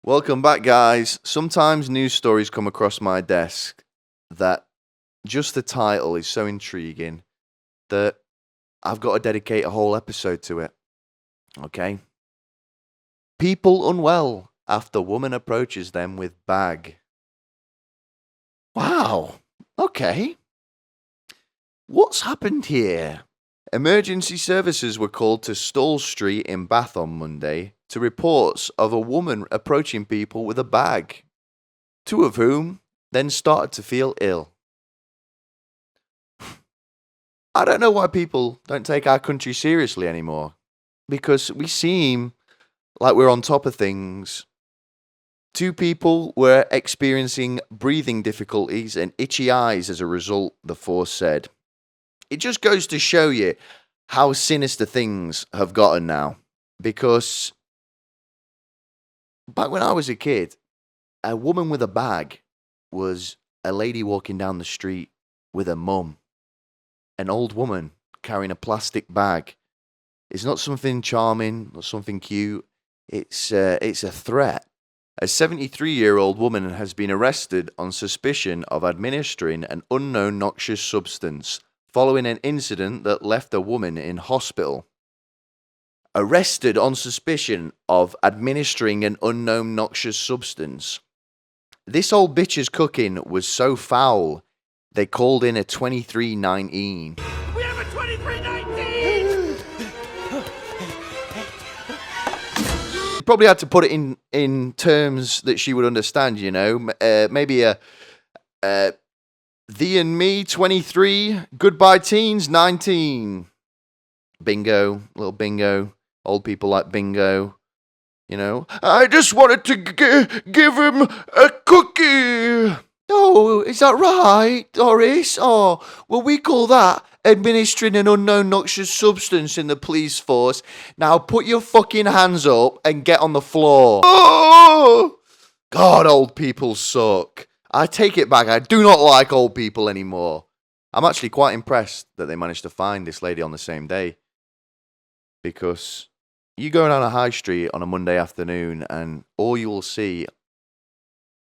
Welcome back, guys. Sometimes news stories come across my desk that just the title is so intriguing that I've got to dedicate a whole episode to it. Okay? People unwell after woman approaches them with bag. Wow. Okay. What's happened here? Emergency services were called to Stall Street in Bath on Monday to reports of a woman approaching people with a bag, two of whom then started to feel ill. I don't know why people don't take our country seriously anymore, because we seem like we're on top of things. Two people were experiencing breathing difficulties and itchy eyes as a result, the force said. It just goes to show you how sinister things have gotten now, because back when I was a kid, a woman with a bag was a lady walking down the street with her mum. An old woman carrying a plastic bag. It's not something charming, not something cute. It's a threat. A 73-year-old woman has been arrested on suspicion of administering an unknown noxious substance following an incident that left a woman in hospital. Arrested on suspicion of administering an unknown noxious substance. This old bitch's cooking was so foul, they called in a 2319. We have a 2319! Probably had to put it in terms that she would understand, you know. Maybe a thee and me 23, goodbye teens 19. Bingo, little bingo. Old people like bingo, you know. I just wanted to give him a cookie. Oh, is that right, Doris? Oh, well, we call that administering an unknown noxious substance in the police force. Now put your fucking hands up and get on the floor. Oh! God, old people suck. I take it back. I do not like old people anymore. I'm actually quite impressed that they managed to find this lady on the same day. Because you go down a high street on a Monday afternoon and all you will see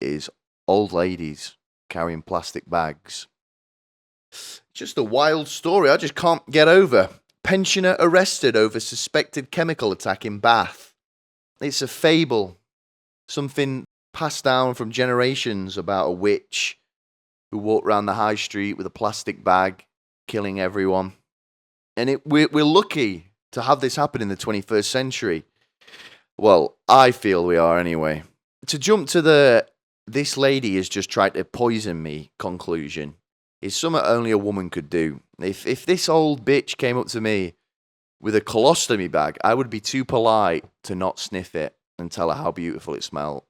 is old ladies carrying plastic bags. Just a wild story I just can't get over. Pensioner arrested over suspected chemical attack in Bath. It's a fable. Something passed down from generations about a witch who walked around the high street with a plastic bag, killing everyone. And we're lucky to have this happen in the 21st century. Well, I feel we are anyway. To jump to this lady has just tried to poison me conclusion is something only a woman could do. If this old bitch came up to me with a colostomy bag, I would be too polite to not sniff it and tell her how beautiful it smelled.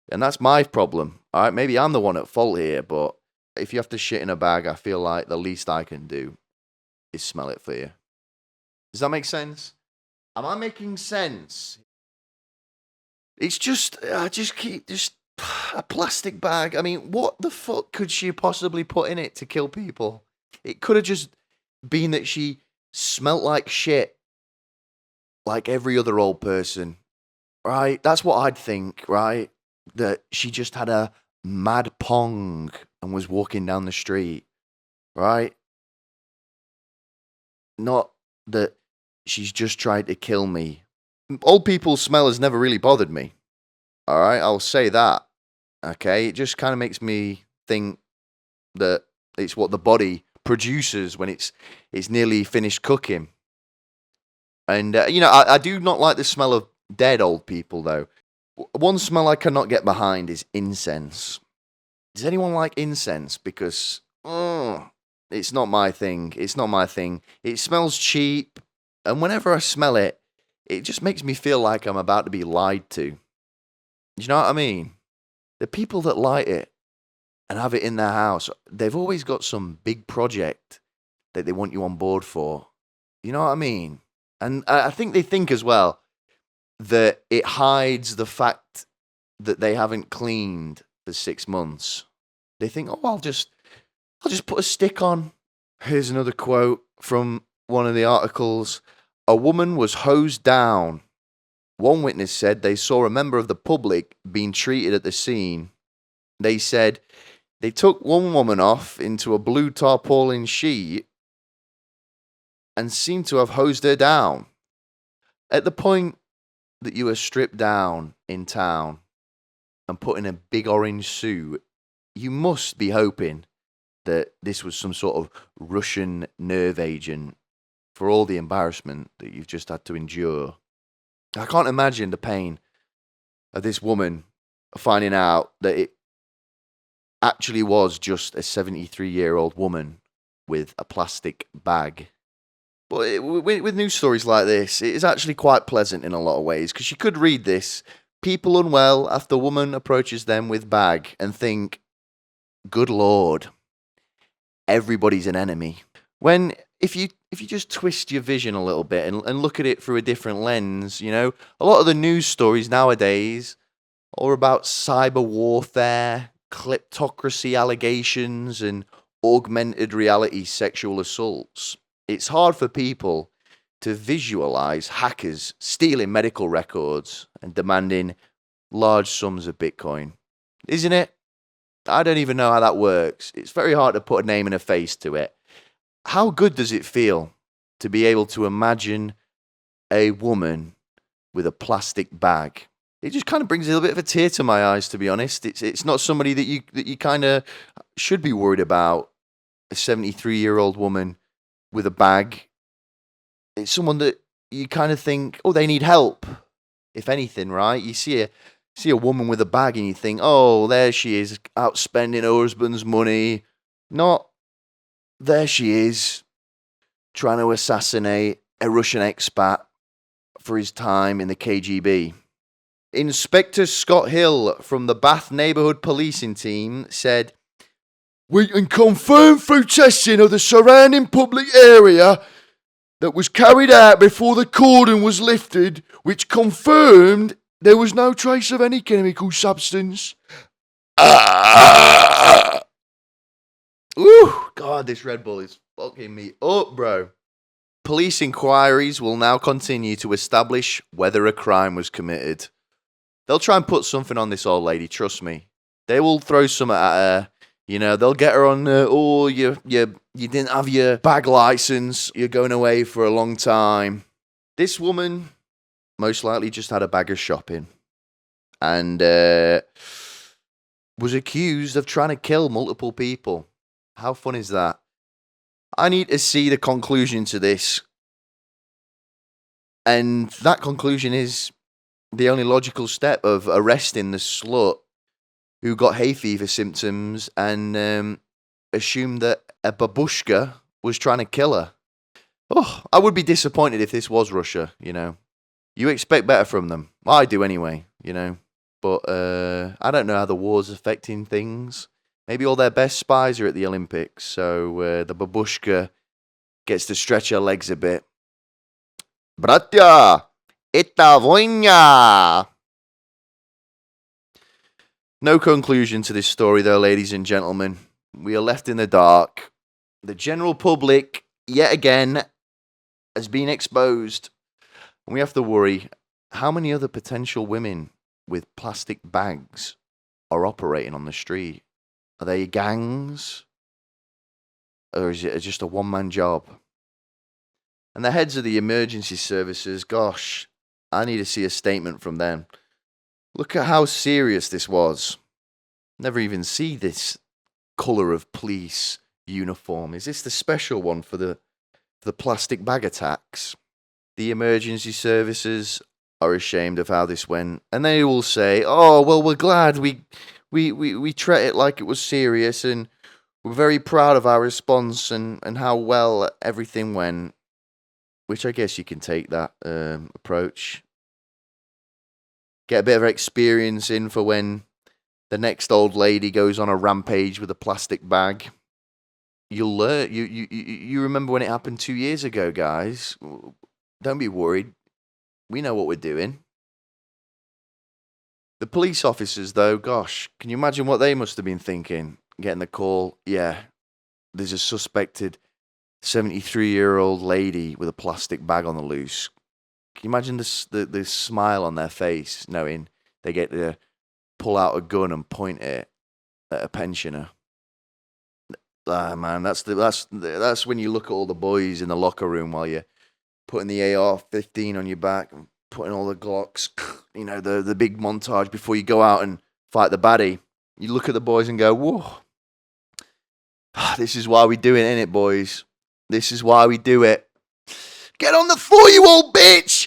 And that's my problem. All right, maybe I'm the one at fault here, but if you have to shit in a bag, I feel like the least I can do is smell it for you. Does that make sense? Am I making sense? It's just, just a plastic bag. I mean, what the fuck could she possibly put in it to kill people? It could have just been that she smelt like shit, like every other old person, right? That's what I'd think, right? That she just had a mad pong and was walking down the street, right? Not that she's just tried to kill me. Old people's smell has never really bothered me. All right, I'll say that. Okay, it just kind of makes me think that it's what the body produces when it's nearly finished cooking. And I do not like the smell of dead old people though. One smell I cannot get behind is incense. Does anyone like incense? Because it's not my thing. It's not my thing. It smells cheap. And whenever I smell it, it just makes me feel like I'm about to be lied to. Do you know what I mean? The people that light it and have it in their house, they've always got some big project that they want you on board for. You know what I mean? And I think they think as well that it hides the fact that they haven't cleaned for 6 months. They think, oh, I'll just put a stick on. Here's another quote from one of the articles. A woman was hosed down One witness said they saw a member of the public being treated at the scene. They said they took one woman off into a blue tarpaulin sheet and seemed to have hosed her down. At the point that you were stripped down in town and put in a big orange suit, you must be hoping that this was some sort of Russian nerve agent for all the embarrassment that you've just had to endure. I can't imagine the pain of this woman finding out that it actually was just a 73-year-old woman with a plastic bag. But with news stories like this, it is actually quite pleasant in a lot of ways, because you could read this, people unwell after woman approaches them with bag, and think, good lord, everybody's an enemy. When, if you just twist your vision a little bit and look at it through a different lens, you know, a lot of the news stories nowadays are about cyber warfare, kleptocracy allegations, and augmented reality sexual assaults. It's hard for people to visualize hackers stealing medical records and demanding large sums of Bitcoin, isn't it? I don't even know how that works. It's very hard to put a name and a face to it. How good does it feel to be able to imagine a woman with a plastic bag? It just kind of brings a little bit of a tear to my eyes, to be honest. It's not somebody that you kind of should be worried about. A 73-year-old woman with a bag. It's someone that you kind of think, oh, they need help. If anything, right? You see a woman with a bag and you think, oh, there she is, out spending her husband's money. Not, there she is, trying to assassinate a Russian expat for his time in the KGB. Inspector Scott Hill from the Bath Neighbourhood Policing Team said, we can confirm through testing of the surrounding public area that was carried out before the cordon was lifted, which confirmed there was no trace of any chemical substance. Ooh, God, this Red Bull is fucking me up, bro. Police inquiries will now continue to establish whether a crime was committed. They'll try and put something on this old lady, trust me. They will throw something at her. You know, they'll get her on, oh, you didn't have your bag license, you're going away for a long time. This woman most likely just had a bag of shopping and was accused of trying to kill multiple people. How fun is that? I need to see the conclusion to this. And that conclusion is the only logical step of arresting the slut who got hay fever symptoms and assumed that a babushka was trying to kill her. Oh, I would be disappointed if this was Russia, you know. You expect better from them. I do anyway, you know. But I don't know how the war's affecting things. Maybe all their best spies are at the Olympics, so the babushka gets to stretch her legs a bit. Bratya, это война! No conclusion to this story, though, ladies and gentlemen. We are left in the dark. The general public, yet again, has been exposed. And we have to worry, how many other potential women with plastic bags are operating on the street? Are they gangs? Or is it just a one-man job? And the heads of the emergency services, gosh, I need to see a statement from them. Look at how serious this was. Never even see this colour of police uniform. Is this the special one for the plastic bag attacks? The emergency services are ashamed of how this went, and they will say, "Oh, well, we're glad we treat it like it was serious, and we're very proud of our response and how well everything went." Which I guess you can take that approach. Get a bit of experience in for when the next old lady goes on a rampage with a plastic bag. You'll learn. You remember when it happened 2 years ago, guys. Don't be worried. We know what we're doing. The police officers, though, gosh, can you imagine what they must have been thinking? Getting the call, yeah, there's a suspected 73-year-old lady with a plastic bag on the loose. Can you imagine the smile on their face, knowing they get to pull out a gun and point it at a pensioner? Ah, man, that's when you look at all the boys in the locker room while you're putting the AR-15 on your back and putting all the Glocks, you know, the big montage before you go out and fight the baddie. You look at the boys and go, whoa, this is why we do it, innit, boys? This is why we do it. Get on the floor, you old bitch!